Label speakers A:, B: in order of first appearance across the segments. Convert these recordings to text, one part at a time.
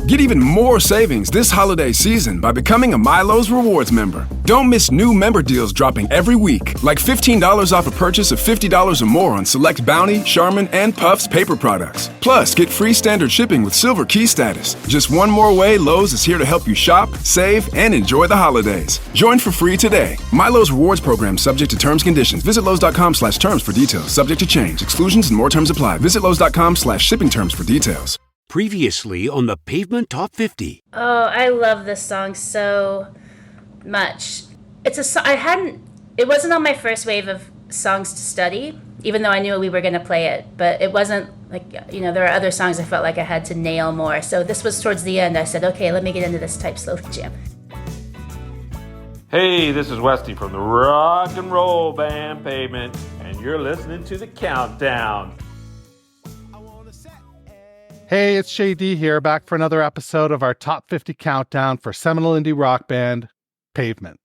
A: Get even more savings this holiday season by becoming a Milo's Rewards member. Don't miss new member deals dropping every week, like $15 off a purchase of $50 or more on select Bounty, Charmin, and Puffs paper products. Plus, get free standard shipping with Silver Key status. Just one more way Lowe's is here to help you shop, save, and enjoy the holidays. Join for free today. Milo's Rewards program subject to terms and conditions. Visit Lowe's.com/terms for details. Subject to change. Exclusions and more terms apply. Visit Lowe's.com/shipping terms for details.
B: Previously on the Pavement Top 50.
C: Oh, I love this song so much. It wasn't on my first wave of songs to study, even though I knew we were going to play it, but it wasn't like, there are other songs I felt like I had to nail more. So this was towards the end. I said, okay, let me get into this type slowly jam.
D: Hey, this is Westy from the rock and roll band Pavement, and you're listening to The Countdown.
E: Hey, it's Shay here, back for another episode of our Top 50 Countdown for seminal indie rock band, Pavement.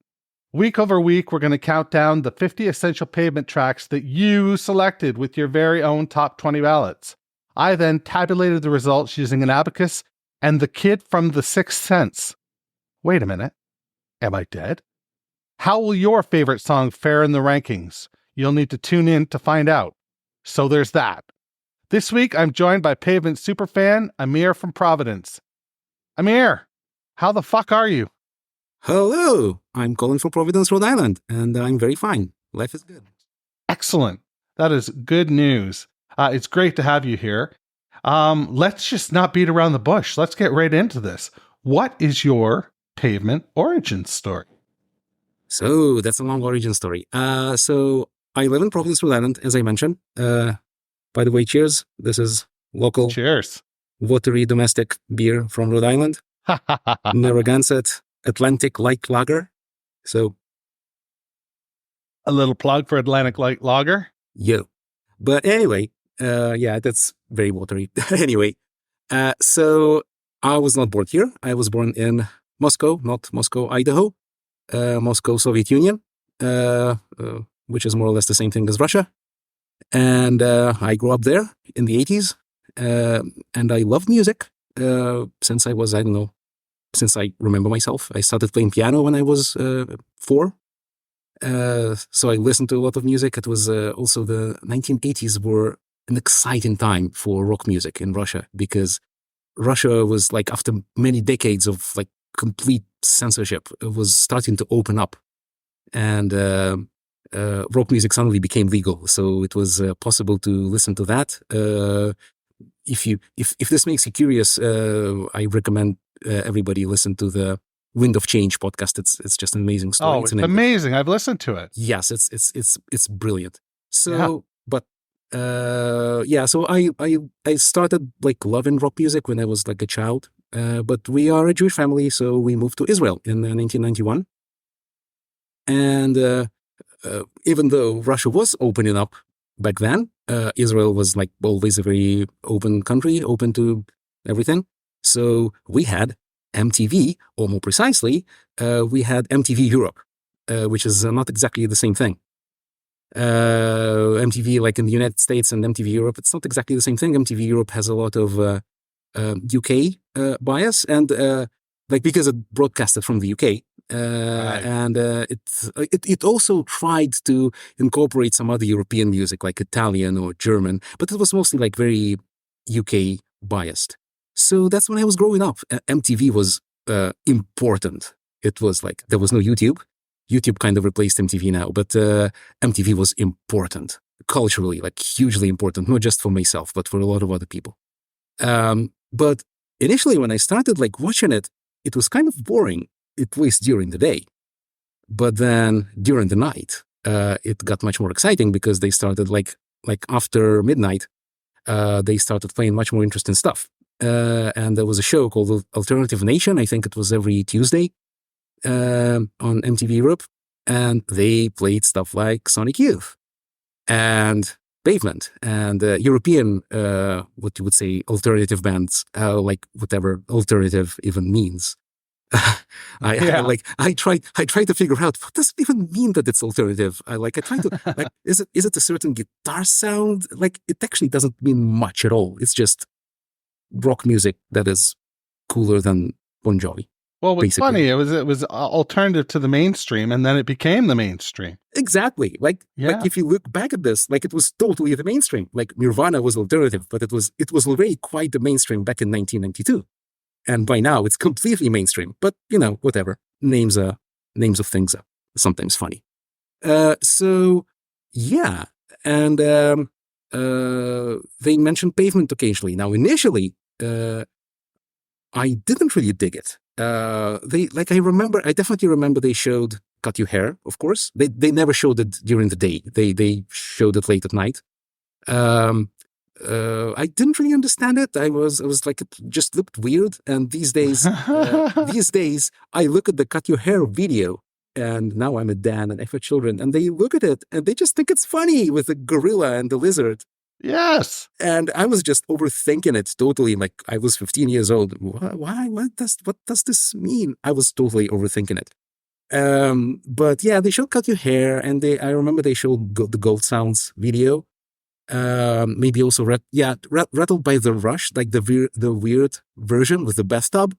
E: Week over week, we're going to count down the 50 essential Pavement tracks that you selected with your very own top 20 ballots. I then tabulated the results using an abacus and the kid from The Sixth Sense. Wait a minute. Am I dead? How will your favorite song fare in the rankings? You'll need to tune in to find out. So there's that. This week, I'm joined by Pavement superfan Amir from Providence. Amir, how the fuck are you?
F: Hello, I'm calling from Providence, Rhode Island, and I'm very fine. Life is good.
E: Excellent. That is good news. It's great to have you here. Let's just not beat around the bush. Let's get right into this. What is your Pavement origin story?
F: So, that's a long origin story. So I live in Providence, Rhode Island, as I mentioned. By the way, cheers. This is local.
E: Cheers.
F: Watery domestic beer from Rhode Island. Narragansett Atlantic-like lager. So,
E: a little plug for Atlantic-like lager.
F: Yo. But anyway, that's very watery. Anyway, so I was not born here. I was born in Moscow, not Moscow, Idaho. Moscow, Soviet Union, which is more or less the same thing as Russia. And I grew up there in the 80s, and I loved music since I was, since I remember myself. I started playing piano when I was 4. So I listened to a lot of music. It was also the 1980s were an exciting time for rock music in Russia, because Russia was like, after many decades of like complete censorship, it was starting to open up, and rock music suddenly became legal, so it was possible to listen to that. If this makes you curious, I recommend everybody listen to the Wind of Change podcast. It's just an amazing story.
E: Oh, it's amazing! I've listened to it.
F: Yes, it's brilliant. So, yeah. So I started like loving rock music when I was like a child. But we are a Jewish family, so we moved to Israel in 1991. And even though Russia was opening up back then, Israel was like always a very open country, open to everything. So we had MTV, or more precisely, we had MTV Europe, which is not exactly the same thing. MTV, like in the United States, and MTV Europe, it's not exactly the same thing. MTV Europe has a lot of UK bias, and like because it broadcasted from the UK, right. And it also tried to incorporate some other European music like Italian or German, but it was mostly like very UK biased. So that's when I was growing up. MTV was important. It was like there was no YouTube. YouTube kind of replaced MTV now, but MTV was important culturally, like hugely important, not just for myself, but for a lot of other people. But initially when I started like watching it, it was kind of boring, at least during the day. But then during the night, it got much more exciting, because they started like after midnight, they started playing much more interesting stuff. And there was a show called Alternative Nation. I think it was every Tuesday on MTV Europe. And they played stuff like Sonic Youth and Pavement and European, what you would say, alternative bands, like whatever alternative even means. I tried to figure out what does it even mean that it's alternative. I tried to like, is it a certain guitar sound? Like, it actually doesn't mean much at all. It's just rock music that is cooler than Bon Jovi.
E: Well, what's
F: basically.
E: funny, it was alternative to the mainstream, and then it became the mainstream.
F: Exactly. Like if you look back at this, like it was totally the mainstream. Like Nirvana was alternative, but it was already quite the mainstream back in 1992. And by now it's completely mainstream. But whatever. Names of things are sometimes funny. So yeah. And they mentioned Pavement occasionally. Now initially, I didn't really dig it. I definitely remember they showed Cut Your Hair, of course. They never showed it during the day. They showed it late at night. I didn't really understand it. I was like, it just looked weird. And these days, I look at the Cut Your Hair video, and now I'm a dad and I have children, and they look at it and they just think it's funny with the gorilla and the lizard.
E: Yes.
F: And I was just overthinking it totally. Like I was 15 years old. Why? What does this mean? I was totally overthinking it. But yeah, they showed Cut Your Hair, and I remember they showed the Gold Sounds video. Maybe also Rattled by the Rush, like the weird version with the bathtub.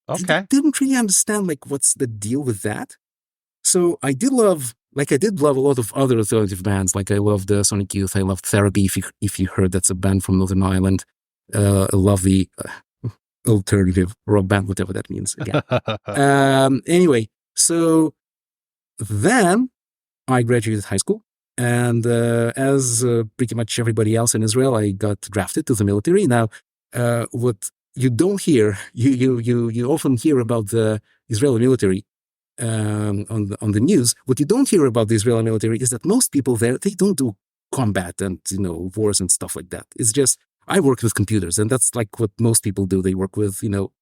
E: Okay.
F: I didn't really understand like what's the deal with that. So I did love a lot of other alternative bands. Like I loved Sonic Youth. I loved Therapy. If you heard, that's a band from Northern Ireland. I love the alternative rock band, whatever that means. Again. Anyway, so then I graduated high school, and as pretty much everybody else in Israel, I got drafted to the military. Now, what you don't hear, you often hear about the Israeli military. On the news, what you don't hear about the Israeli military is that most people there, they don't do combat and wars and stuff like that. It's just I worked with computers, and that's like what most people do. They work with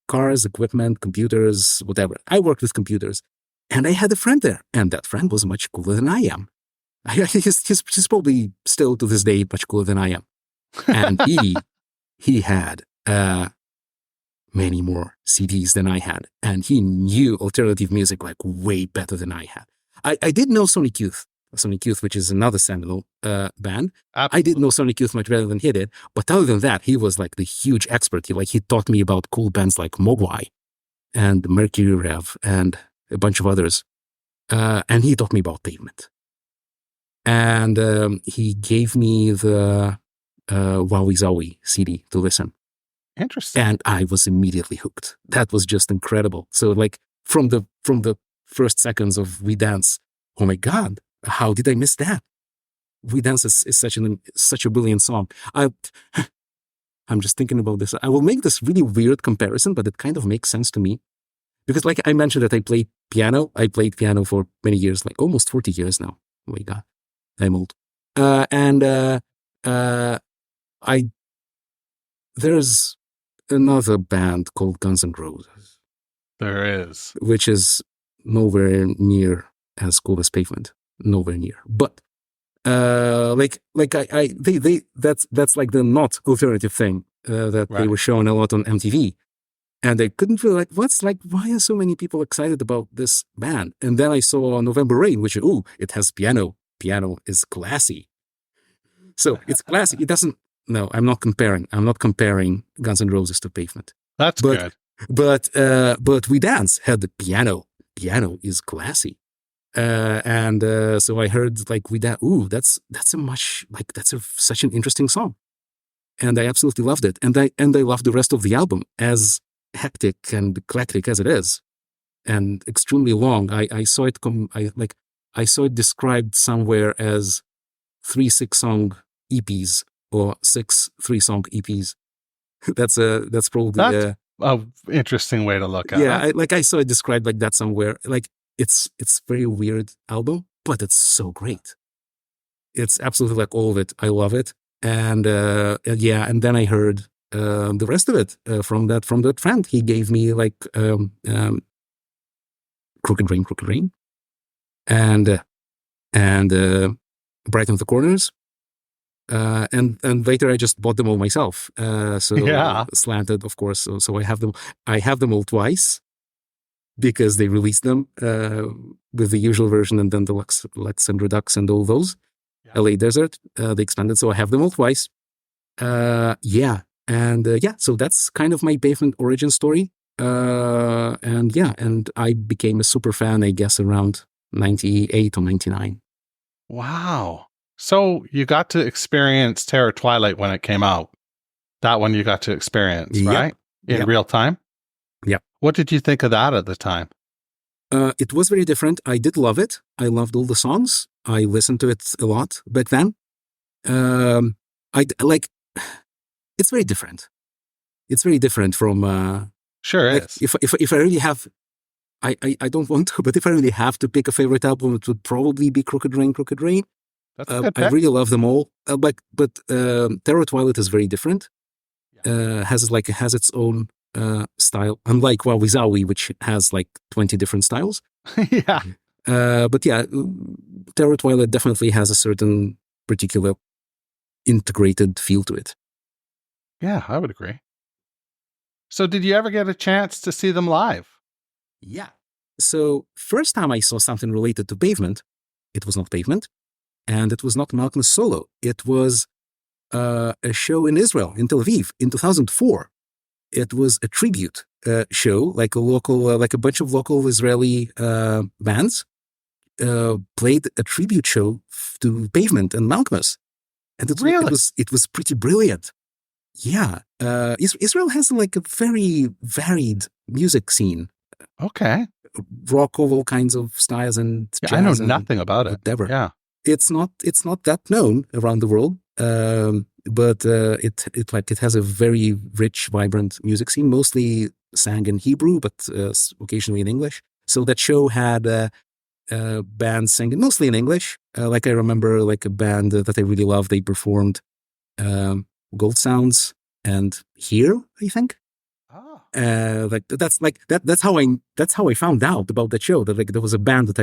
F: cars, equipment, computers, whatever. I worked with computers, and I had a friend there, and that friend was much cooler than I am. He's probably still to this day much cooler than I am, and he had many more CDs than I had, and he knew alternative music like way better than I had. I did know Sonic Youth, which is another seminal band.
E: Absolutely.
F: I did know Sonic Youth much better than he did, but other than that, he was like the huge expert. He taught me about cool bands like Mogwai and Mercury Rev and a bunch of others, and he taught me about Pavement. And he gave me the Wowie Zowie CD to listen.
E: Interesting.
F: And I was immediately hooked. That was just incredible. So like from the first seconds of We Dance, oh my God, how did I miss that? We Dance is such a brilliant song. I'm just thinking about this. I will make this really weird comparison, but it kind of makes sense to me. Because like I mentioned that I played piano. I played piano for many years, like almost 40 years now. Oh my God, I'm old. There's another band called Guns N' Roses.
E: There is.
F: Which is nowhere near as cool as Pavement. Nowhere near. But that's like the not alternative thing that they were showing a lot on MTV. And I couldn't feel like, why are so many people excited about this band? And then I saw November Rain, which, it has piano. Piano is classy. So it's classy. It doesn't, no, I'm not comparing Guns N' Roses to Pavement.
E: That's good.
F: But We Dance had the piano. Piano is classy. So I heard like We Dance, that's such an interesting song. And I absolutely loved it. And I loved the rest of the album, as hectic and eclectic as it is, and extremely long. I saw it I saw it described somewhere as 3 6-song EPs or 6 3-song EPs. That's probably
E: an interesting way to look at it.
F: Yeah, I saw it described like that somewhere. Like it's very weird album, but it's so great. It's absolutely like all of it. I love it. And and then I heard the rest of it from that friend. He gave me like Crooked Rain, and Brighten the Corners, and later I just bought them all myself. Slanted, of course. So I have them. I have them all twice because they released them with the usual version and then the Lux and Redux and all those. LA Desert, they expanded, so I have them all twice. So that's kind of my Pavement origin story. And I became a super fan, I guess, around 98 or 99.
E: Wow. So you got to experience Terror Twilight when it came out. That one you got to experience,
F: Yep.
E: right? In
F: Yep.
E: real time?
F: Yep.
E: What did you think of that at the time?
F: It was very different. I did love it. I loved all the songs. I listened to it a lot back then. It's very different. It's very different from
E: Sure
F: like,
E: is.
F: if I really have, I don't want to, but if I really have to pick a favorite album, it would probably be Crooked Rain.
E: That's a good
F: I
E: pick.
F: really love them all, but Terror Twilight is very different. Has its own style, unlike Wowie Zowie, which has like 20 different styles.
E: Yeah.
F: But yeah, Terror Twilight definitely has a certain particular integrated feel to it.
E: Yeah, I would agree. So did you ever get a chance to see them live?
F: Yeah. So first time I saw something related to Pavement, it was not Pavement, and it was not Malcolm's solo. It was a show in Israel, in Tel Aviv, in 2004. It was a tribute show, like a bunch of local Israeli bands played a tribute show to Pavement and Malcolmus, and it was pretty brilliant. Yeah, Israel has like a very varied music scene.
E: Okay.
F: Rock of all kinds of styles and jazz.
E: Yeah, I know
F: and
E: nothing about it.
F: whatever.
E: Yeah.
F: It's not that known around the world, but it has a very rich, vibrant music scene. Mostly sang in Hebrew, but occasionally in English. So that show had bands singing mostly in English. Like I remember, like a band that I really loved. They performed Gold Sounds and Here, I think.
E: Oh.
F: That's how I found out about that show. That like there was a band that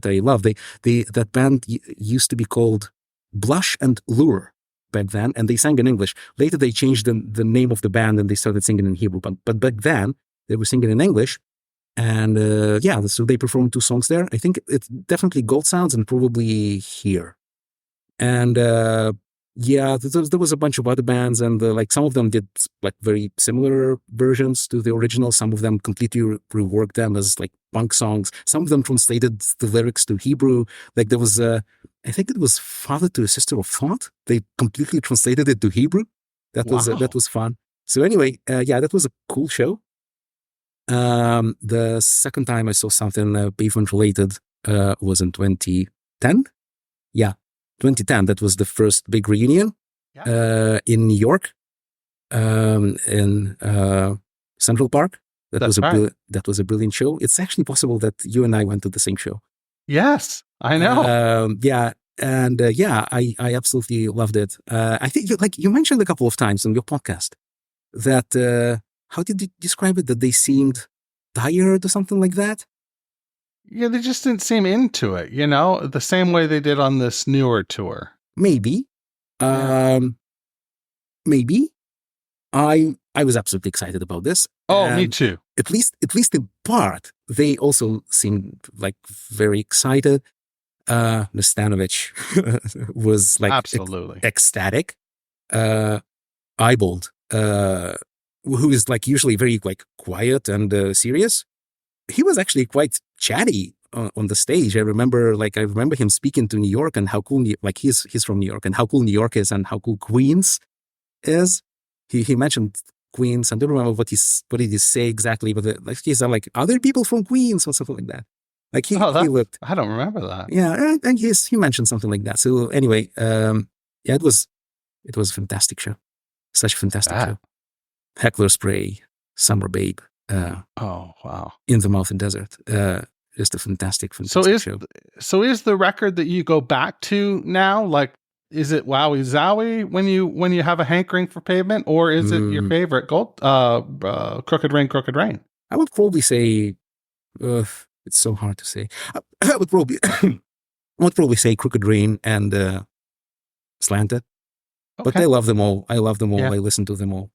F: I loved. That band used to be called Blush and Lure back then, and they sang in English. Later they changed the name of the band and they started singing in Hebrew. But back then they were singing in English, and so they performed 2 songs there. I think it's definitely Gold Sounds and probably Here. And there was a bunch of other bands, and like some of them did like very similar versions to the original. Some of them completely reworked them as like punk songs. Some of them translated the lyrics to Hebrew. Like there was I think it was Father to a Sister of Thought. They completely translated it to Hebrew. That was fun. So anyway, that was a cool show. The second time I saw something Pavement related was in 2010. Yeah. 2010, that was the first big reunion in New York, in Central Park. That was a brilliant show. It's actually possible that you and I went to the same show.
E: Yes, I know.
F: I absolutely loved it. I think you mentioned a couple of times on your podcast that how did you describe it? That they seemed tired or something like that.
E: Yeah, they just didn't seem into it, the same way they did on this newer tour.
F: Maybe. Maybe. I was absolutely excited about this.
E: Oh, me too.
F: At least in part, they also seemed like very excited. Nastanovich was like
E: absolutely
F: ecstatic. Eyebold, who is like usually very like quiet and serious, he was actually quite chatty on the stage. I remember him speaking to New York and how cool he's from New York and how cool New York is and how cool Queens is. He mentioned Queens. I don't remember what did he say exactly, but he said like other people from Queens or something like that. Like he looked.
E: I don't remember that.
F: Yeah, and he mentioned something like that. So anyway, it was a fantastic show. Such a fantastic show. Heckler Spray, Summer Babe.
E: Oh wow!
F: In the Mountain Desert, just a fantastic show.
E: So is the record that you go back to now, like, is it Wowie Zowie when you have a hankering for Pavement, or is it your favorite Crooked Rain?
F: I would probably say, it's so hard to say. I would probably say Crooked Rain and Slanted, but I love them all. Yeah. I listen to them all.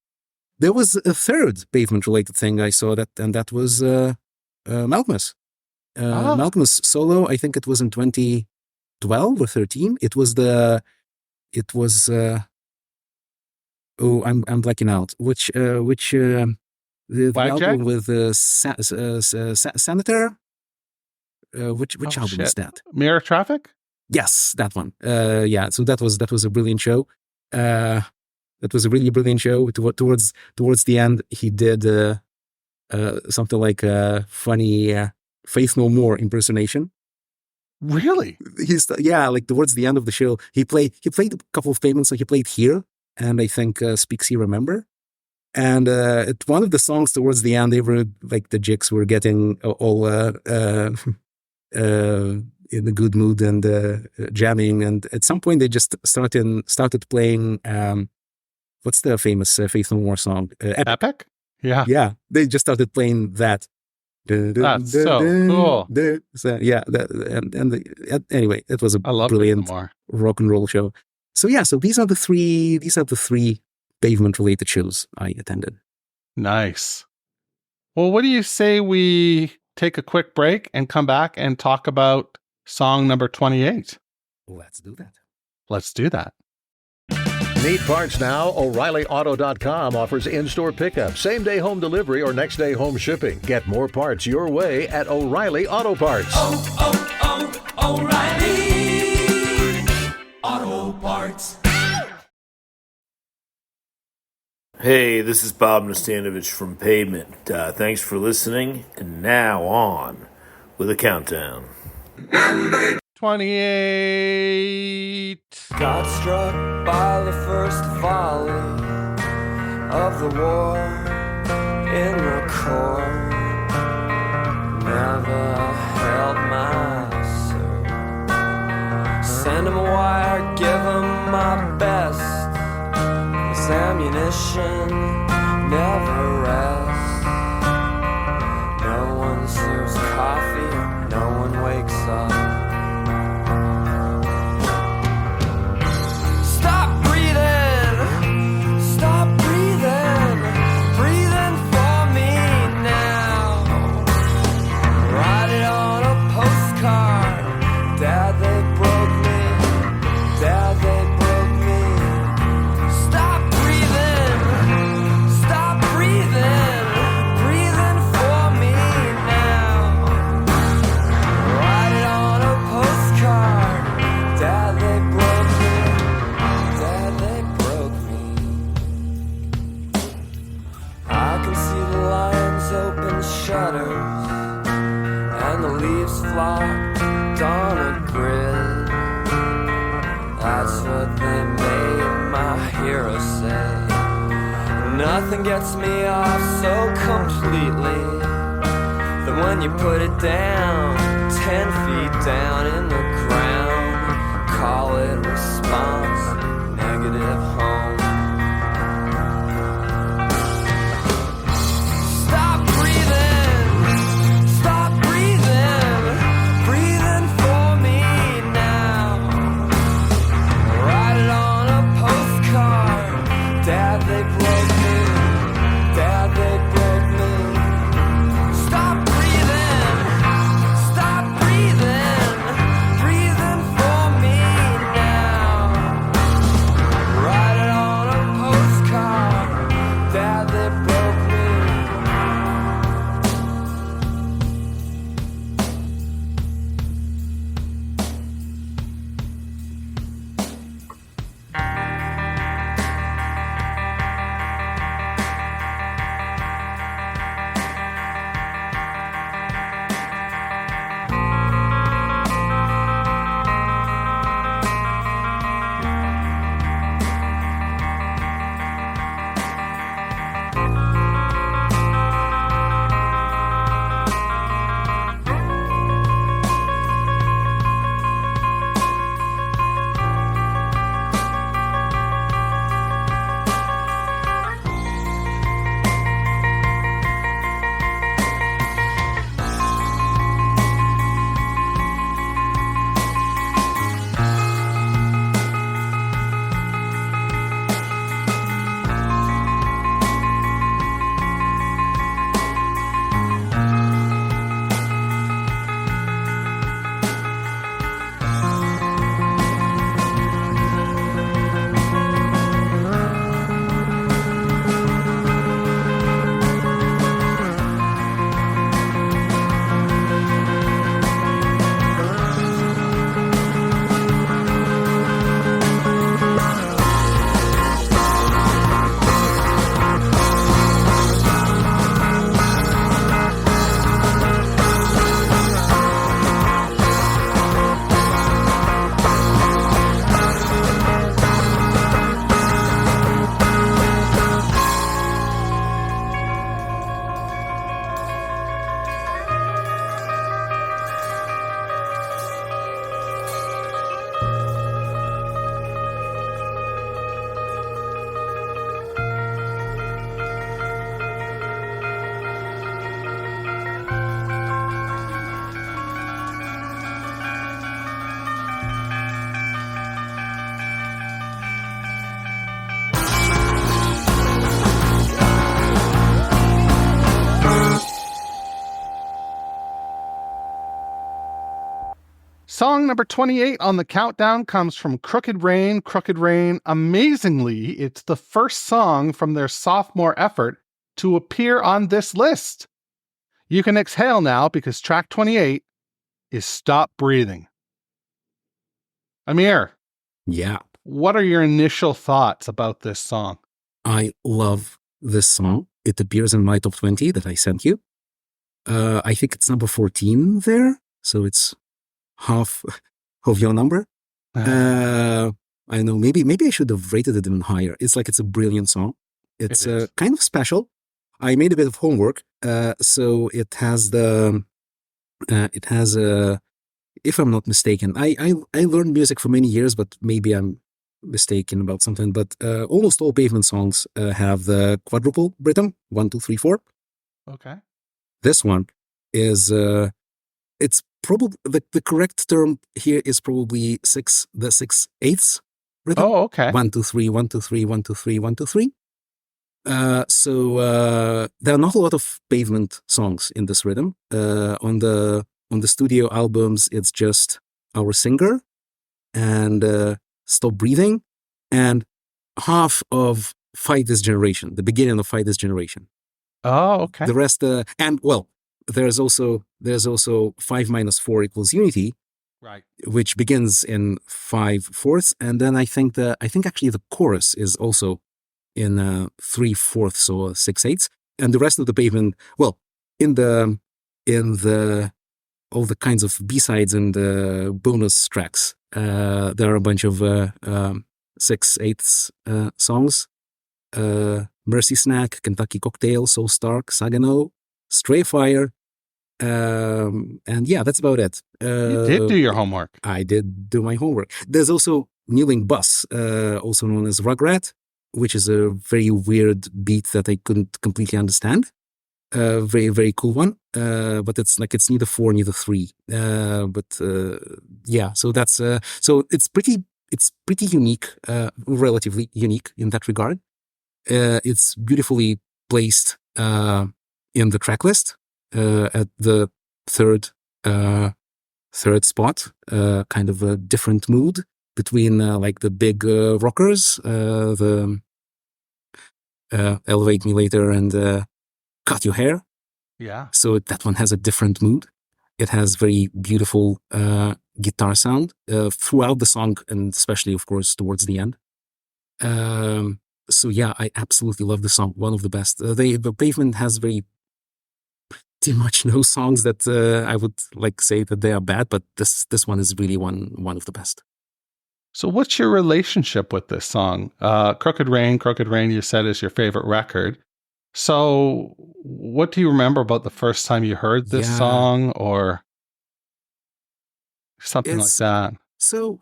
F: There was a third Pavement-related thing I saw and that was Malcolmus. Malcolmus solo. I think it was in 2012 or 13. It was. I'm blacking out. Which The
E: Blackjack?
F: album with Senator. Which album is that?
E: Mirror Traffic?
F: Yes, that one. Yeah, so that was a brilliant show. That was a really brilliant show. Towards the end, he did something like a funny Faith No More impersonation.
E: Really?
F: Like towards the end of the show, he played a couple of Pavement songs. He played Here, and I think Speaks He Remember. And at one of the songs towards the end, they were like the Jigs were getting all in a good mood and jamming. And at some point, they just started playing. What's the famous Faith No More song?
E: Epic? Yeah.
F: Yeah, they just started playing that.
E: That's so cool.
F: So, yeah, anyway, it was a brilliant rock and roll show. So yeah, so these are the three Pavement related shows I attended.
E: Nice. Well, what do you say we take a quick break and come back and talk about song number 28?
F: Let's do that.
E: Let's do that.
G: Need parts now? O'ReillyAuto.com offers in-store pickup, same-day home delivery, or next-day home shipping. Get more parts your way at O'Reilly Auto Parts.
H: O'Reilly Auto Parts.
D: Hey, this is Bob Nastanovich from Pavement. Thanks for listening, and now on with a countdown.
E: 28.
H: Got struck by the first volley of the war in the court. Never held my serve. Send him a wire, give him my best. This ammunition never rests. No one serves coffee, no one wakes up. Nothing gets me off so completely that when you put it down 10 feet down in the ground, call it response, negative home. Stop breathing for me now. Write it on a postcard, Dad, they broke me. Dad, they broke me. Stop breathing for me now. Write it
E: Song number 28 on the countdown comes from Crooked Rain. Crooked Rain, amazingly, it's the first song from their sophomore effort to appear on this list. You can exhale now because track 28 is Stop Breathing. Amir,
F: Yeah,
E: what are your initial thoughts about this song?
F: I love this song. It appears in my top 20 that I sent you. I think it's number 14 there, so it's half of your number. I know, maybe I should have rated it even higher. It's a brilliant song. It's kind of special. I made a bit of homework, so it has if I'm not mistaken, I learned music for many years, but maybe I'm mistaken about something. But almost all Pavement songs have the quadruple rhythm, 1, 2, 3, 4.
E: Okay.
F: This one is it's probably the correct term here is probably 6/8 rhythm.
E: Oh, okay.
F: 1, 2, 3, 1, 2, 3, 1, 2, 3, 1, 2, 3. So there are not a lot of Pavement songs in this rhythm. On the studio albums, it's just Our Singer and Stop Breathing and half of Fight This Generation, the beginning of Fight This Generation.
E: Oh, okay.
F: The rest, and well, there's also 5 minus 4 equals Unity,
E: Right.
F: which begins in 5/4, and then I think actually the chorus is also in 3/4 or 6/8, and the rest of the Pavement, well, in the all the kinds of B-sides and bonus tracks, there are a bunch of 6/8 songs. Mercy Snack, Kentucky Cocktail, So Stark, Saginaw, Stray Fire, and yeah, that's about it.
E: You did do your homework.
F: I did do my homework. There's also Kneeling Bus, also known as Rugrat, which is a very weird beat that I couldn't completely understand. Very, very cool one. But it's neither 4, neither 3. Yeah, so that's so it's pretty unique, relatively unique in that regard. It's beautifully placed in the track list at the third spot, kind of a different mood between the big rockers, the Elevate Me Later and Cut Your Hair.
E: Yeah.
F: So that one has a different mood. It has very beautiful guitar sound throughout the song, and especially, of course, towards the end. So yeah, I absolutely love the song. One of the best. The Pavement has pretty much no songs that I would say that they are bad, but this one is really one of the best.
E: So what's your relationship with this song? Crooked Rain, you said, is your favorite record. So what do you remember about the first time you heard this song, or something like that? So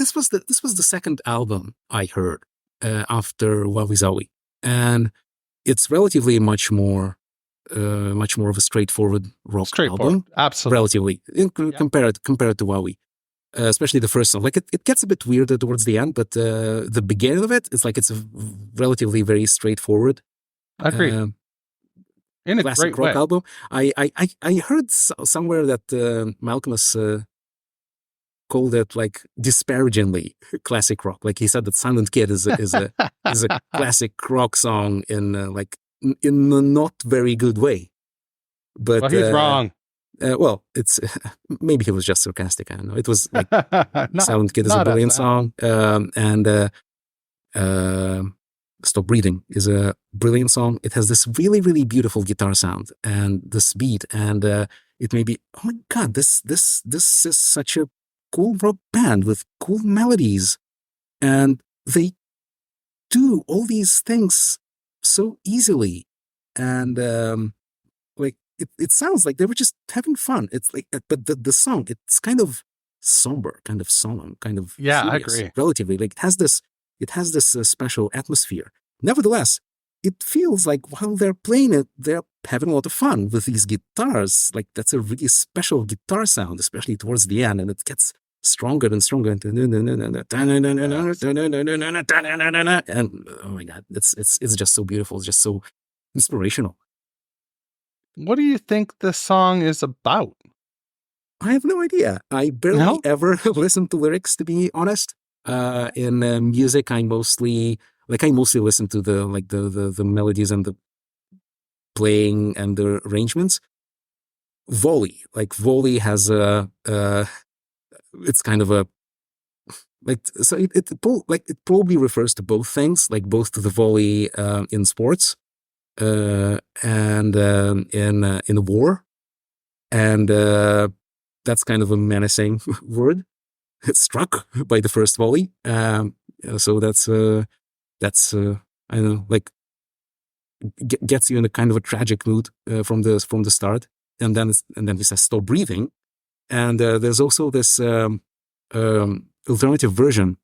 F: this was the second album I heard after Wawi Zawi, and it's relatively much more of a straightforward rock album.
E: Absolutely.
F: Relatively compared to Wawi. Especially the first song, it gets a bit weirder towards the end, but the beginning of it's it's a relatively very straightforward.
E: I agree. In a
F: classic
E: great
F: rock
E: way.
F: album. I heard somewhere that Malcolmus called it disparagingly classic rock. He said that Silent Kid is a classic rock song in a not very good way. But
E: well, he's wrong.
F: Well, it's maybe he was just sarcastic. I don't know. It was Silent Kid is a brilliant song, and Stop Breathing is a brilliant song. It has this really, really beautiful guitar sound and this beat, and it may be, oh my God, this is such a cool rock band with cool melodies, and they do all these things so easily, and it sounds like they were just having fun. It's but the song, it's kind of somber, kind of solemn, kind of
E: serious, I agree.
F: Relatively, it has this special atmosphere. Nevertheless, it feels like while they're playing it, they're having a lot of fun with these guitars. That's a really special guitar sound, especially towards the end, and it gets stronger and stronger. And oh my God, it's just so beautiful. It's just so inspirational.
E: What do you think this song is about?
F: I have no idea. I barely ever listen to lyrics, to be honest. In music, I mostly listen to the melodies and the playing and the arrangements. Volley has it's kind of a so it probably refers to both things, like both to the volley in sports and in a war, and that's kind of a menacing word. It's struck by the first volley, so that's I don't know, like gets you in a kind of a tragic mood from the start, and then he says stop breathing, and there's also this alternative version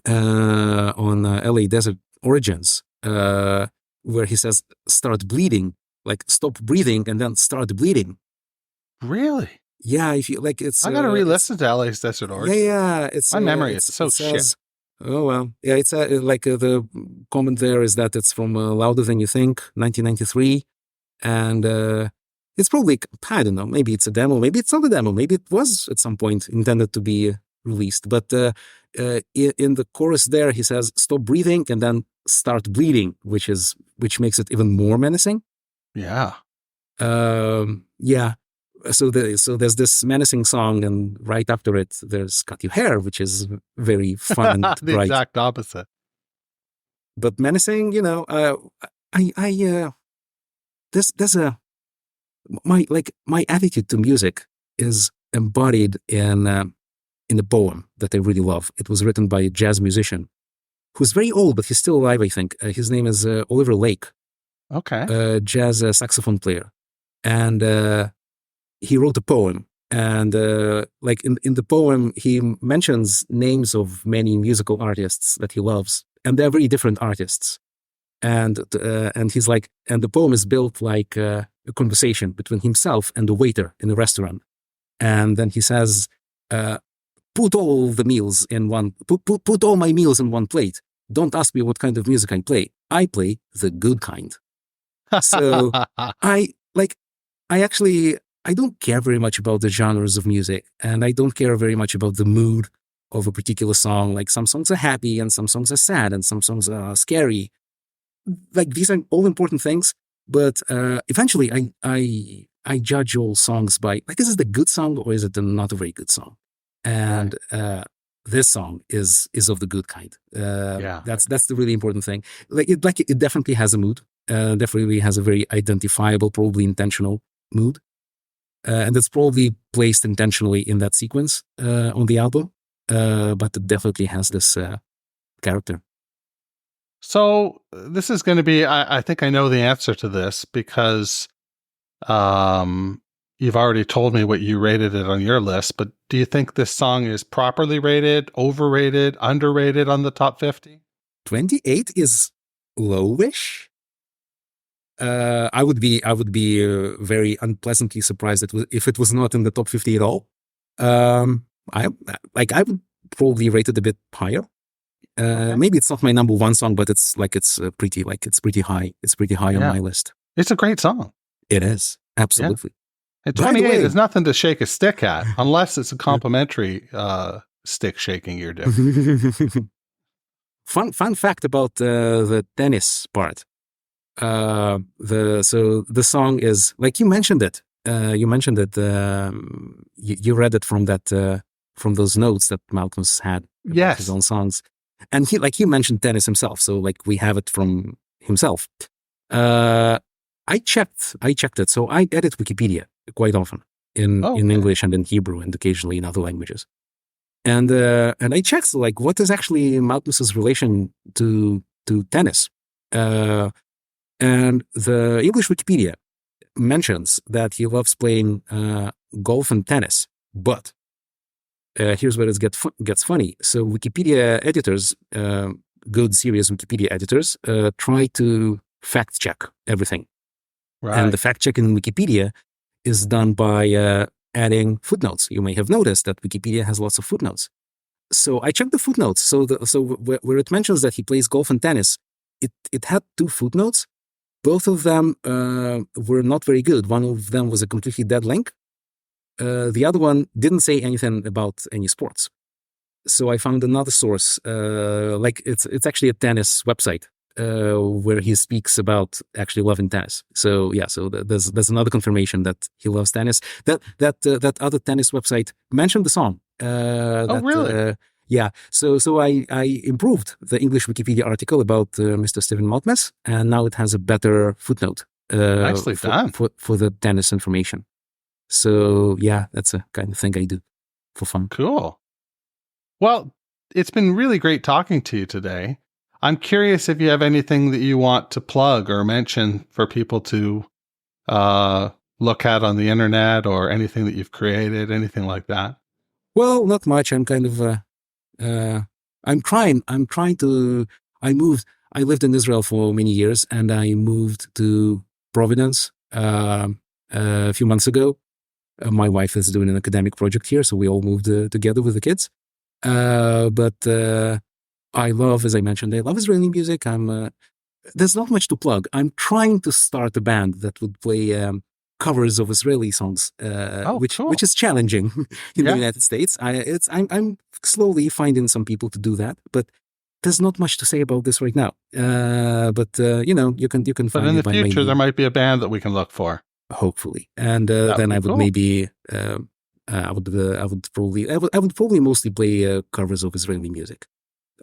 F: on LA Desert Origins where he says start bleeding, like stop breathing and then start bleeding.
E: Really?
F: Yeah, if you like, it's.
E: I gotta re-listen to LA's Desert Origins.
F: Yeah. It's
E: my memory is so shit.
F: Oh well, yeah. It's the comment there is that it's from Louder Than You Think, 1993, and it's probably, I don't know, maybe it's a demo, maybe it's not a demo, maybe it was at some point intended to be released. But in the chorus there, he says stop breathing and then start bleeding, which makes it even more menacing.
E: Yeah.
F: Yeah. So there's this menacing song, and right after it, there's Cut Your Hair, which is very fun and
E: the
F: bright.
E: exact opposite.
F: But menacing, my attitude to music is embodied in a poem that I really love. It was written by a jazz musician who's very old, but he's still alive, I think. His name is Oliver Lake.
E: Okay.
F: A jazz saxophone player. And he wrote a poem. And in the poem, he mentions names of many musical artists that he loves. And they're very different artists. And he's like, and the poem is built like a conversation between himself and the waiter in a restaurant. And then he says, put all the meals in one, put all my meals in one plate. Don't ask me what kind of music I play. I play the good kind. So I don't care very much about the genres of music, and I don't care very much about the mood of a particular song. Like some songs are happy and some songs are sad and some songs are scary. Like these are all important things, but eventually I judge all songs by, like, is it a good song or is it not a very good song? And this song is of the good kind. That's the really important thing. It definitely has a mood. Definitely has a very identifiable, probably intentional mood. And it's probably placed intentionally in that sequence on the album. But it definitely has this character.
E: So this is going to be, I think I know the answer to this because you've already told me what you rated it on your list, but do you think this song is properly rated, overrated, underrated on the top 50?
F: 28 is lowish. I would be very unpleasantly surprised if it was not in the top 50 at all. I would probably rate it a bit higher. Maybe it's not my number one song, but it's pretty high. It's pretty high on my list.
E: It's a great song.
F: It is, absolutely.
E: Yeah. At 28, there's nothing to shake a stick at, unless it's a complimentary stick shaking you're doing.
F: Fun fact about the tennis part. The song is, like, you mentioned it. You read it from that from those notes that Malcolm's had about his own songs, and he mentioned tennis himself. So like we have it from himself. I checked it. So I edit Wikipedia quite often in English and in Hebrew and occasionally in other languages. And I checked like what is actually Malcolm's relation to tennis. And the English Wikipedia mentions that he loves playing golf and tennis, but here's where it gets funny. So Wikipedia editors, good serious Wikipedia editors, try to fact check everything. Right. And the fact check in Wikipedia is done by adding footnotes. You may have noticed that Wikipedia has lots of footnotes. So I checked the footnotes. So where it mentions that he plays golf and tennis, it had two footnotes. Both of them were not very good. One of them was a completely dead link, The other one didn't say anything about any sports. So I found another source, it's actually a tennis website where he speaks about actually loving tennis. So there's another confirmation that he loves tennis. That other tennis website mentioned the song.
E: Really?
F: Yeah. So I improved the English Wikipedia article about Mr. Steven Malkmus, and now it has a better footnote.
E: Nicely done
F: for the tennis information. So yeah, that's a kind of thing I do for fun.
E: Cool. Well, it's been really great talking to you today. I'm curious if you have anything that you want to plug or mention for people to look at on the internet, or anything that you've created, anything like that.
F: Well, not much. I'm kind of I'm trying to. I lived in Israel for many years, and I moved to Providence a few months ago. My wife is doing an academic project here, so we all moved together with the kids. But I love, as I mentioned, I love Israeli music. There's not much to plug. I'm trying to start a band that would play covers of Israeli songs, which is challenging in the United States. I'm slowly finding some people to do that, but there's not much to say about this right now. But you can find.
E: But in the future, there might be a band that we can look for.
F: Hopefully, and then I would maybe. I would probably mostly play covers of Israeli music,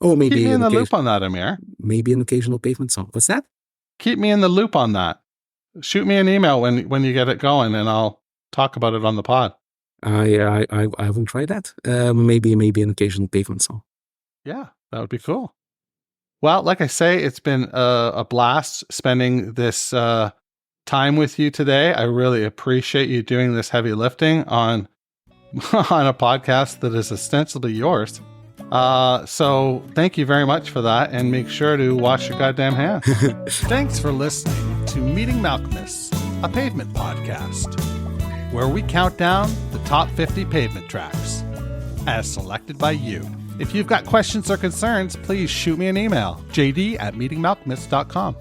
F: or maybe
E: keep me in the loop on that, Amir.
F: Maybe an occasional Pavement song. What's that?
E: Keep me in the loop on that. Shoot me an email when you get it going, and I'll talk about it on the pod.
F: I will try that. Maybe an occasional Pavement song.
E: Yeah, that would be cool. Well, like I say, it's been a blast spending this time with you today. I really appreciate you doing this heavy lifting on a podcast that is ostensibly yours. So thank you very much for that, and make sure to wash your goddamn hands. Thanks for listening to Meeting Malkmus, a Pavement podcast, where we count down the top 50 Pavement tracks, as selected by you. If you've got questions or concerns, please shoot me an email, jd@meetingmalkmus.com.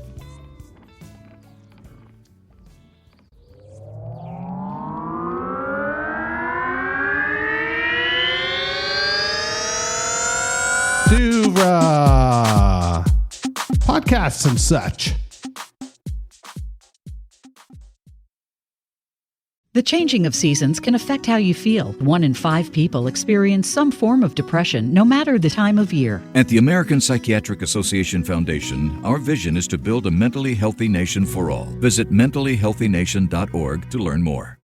E: Podcasts and such.
I: The changing of seasons can affect how you feel. 1 in 5 people experience some form of depression, no matter the time of year.
J: At the American Psychiatric Association Foundation, our vision is to build a mentally healthy nation for all. Visit mentallyhealthynation.org to learn more.